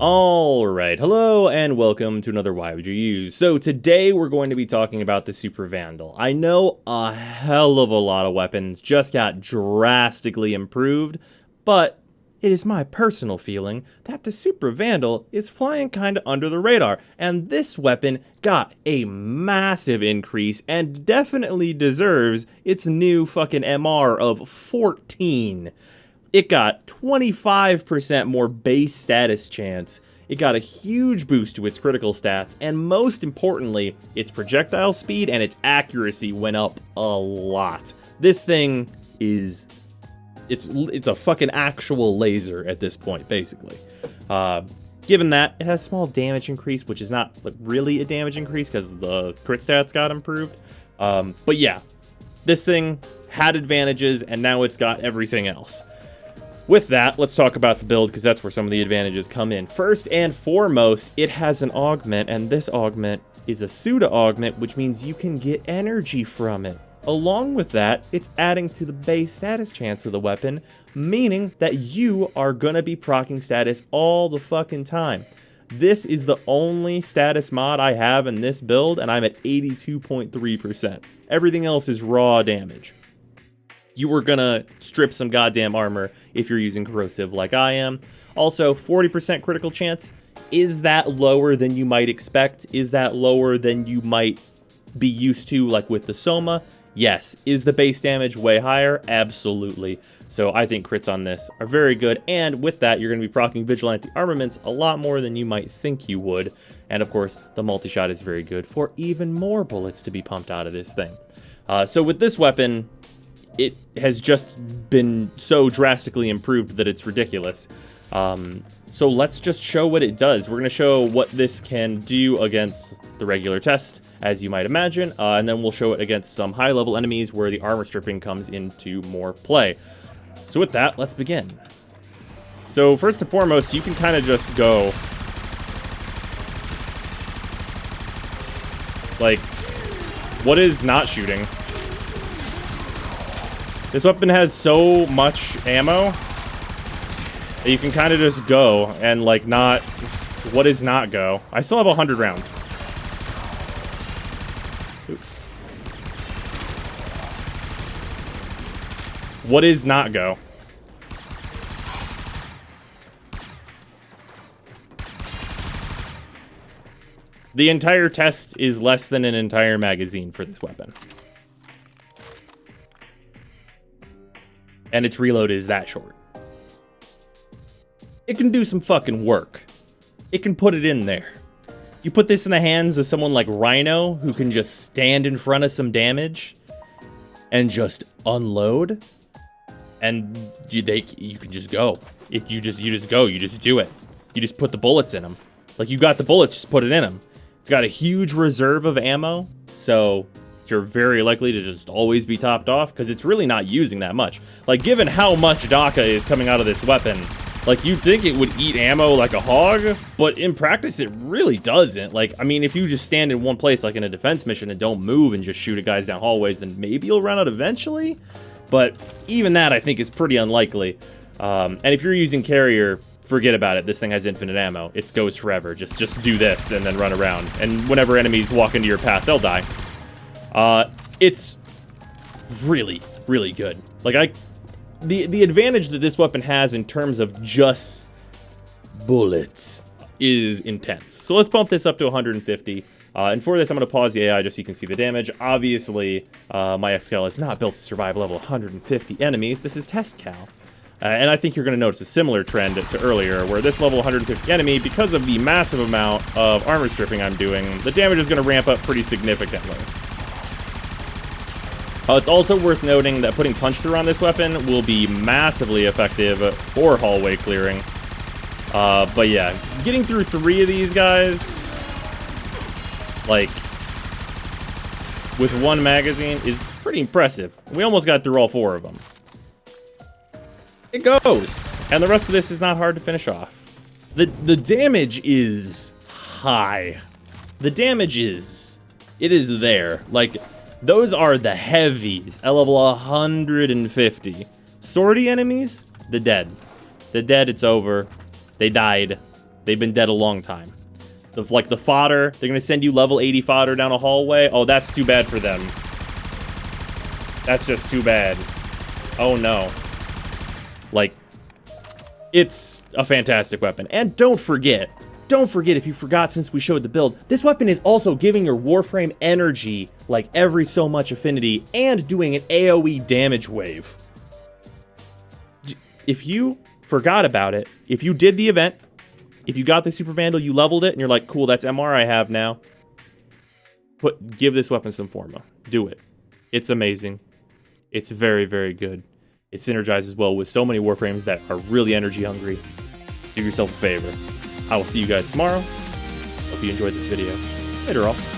Alright, hello and welcome to another Why Would You Use. So today we're going to be talking about the Supra Vandal. I know a hell of a lot of weapons just got drastically improved, but it is my personal feeling that the Supra Vandal is flying kinda under the radar, and this weapon got a massive increase and definitely deserves its new fucking MR of 14. It got 25% more base status chance, it got a huge boost to its critical stats, and most importantly, its projectile speed and its accuracy went up a lot. This thing is... It's a fucking actual laser at this point, basically. Given that, it has small damage increase, which is not like, really a damage increase because the crit stats got improved. But yeah, this thing had advantages, and now it's got everything else. With that, let's talk about the build, because that's where some of the advantages come in. First and foremost, it has an augment, and this augment is a pseudo-augment, which means you can get energy from it. Along with that, it's adding to the base status chance of the weapon, meaning that you are gonna be proccing status all the fucking time. This is the only status mod I have in this build, and I'm at 82.3%. Everything else is raw damage. You are gonna strip some goddamn armor if you're using corrosive like I am. Also, 40% critical chance. Is that lower than you might expect? Is that lower than you might be used to, like with the Soma? Yes. Is the base damage way higher? Absolutely. So I think crits on this are very good, and with that, you're going to be proccing Vigilante armaments a lot more than you might think you would. And of course, the multi-shot is very good for even more bullets to be pumped out of this thing. So with this weapon, it has just been so drastically improved that it's ridiculous. So let's just show what it does. We're going to show what this can do against the regular test, as you might imagine, and then we'll show it against some high-level enemies where the armor stripping comes into more play. So with that, let's begin. So first and foremost, you can kind of just go like, what is not shooting? This weapon has so much ammo that you can kind of just go and, like, not... What is not go? I still have 100 rounds. Oops. What is not go? The entire test is less than an entire magazine for this weapon. And its reload is that short. It can do some fucking work. It can put it in there. You put this in the hands of someone like Rhino, who can just stand in front of some damage and just unload, and you can just go. You just go. You just do it. You just put the bullets in them. Like, you got the bullets, just put it in them. It's got a huge reserve of ammo, so you're very likely to just always be topped off, because it's really not using that much. Like, given how much DACA is coming out of this weapon, like, you'd think it would eat ammo like a hog, but in practice, it really doesn't. Like, I mean, if you just stand in one place, like in a defense mission, and don't move and just shoot at guys down hallways, then maybe you'll run out eventually. But even that, I think, is pretty unlikely. And if you're using carrier, forget about it. This thing has infinite ammo. It goes forever. Just do this and then run around. And whenever enemies walk into your path, they'll die. It's really, really good. Like, the advantage that this weapon has in terms of just bullets is intense. So let's bump this up to 150. And for this, I'm going to pause the AI just so you can see the damage. Obviously, my X-Cal is not built to survive level 150 enemies. This is Test Cal. And I think you're going to notice a similar trend to earlier, where this level 150 enemy, because of the massive amount of armor stripping I'm doing, the damage is going to ramp up pretty significantly. It's also worth noting that putting punch through on this weapon will be massively effective for hallway clearing. But yeah, getting through 3 of these guys, like, with 1 magazine is pretty impressive. We almost got through all 4 of them. It goes! And the rest of this is not hard to finish off. The damage is high. The damage is... It is there. Like... Those are the heavies at level 150. Swordy enemies, the dead. The dead, it's over. They died. They've been dead a long time. Like the fodder, they're going to send you level 80 fodder down a hallway. Oh, that's too bad for them. That's just too bad. Oh, no. Like, it's a fantastic weapon. And don't forget, if you forgot since we showed the build, this weapon is also giving your Warframe energy, like every so much affinity, and doing an AoE damage wave. If you forgot about it, if you did the event, if you got the Supra Vandal, you leveled it, and you're like, cool, that's MR I have now, give this weapon some Forma. Do it. It's amazing. It's very, very good. It synergizes well with so many Warframes that are really energy hungry. Do yourself a favor. I will see you guys tomorrow. Hope you enjoyed this video. Later all.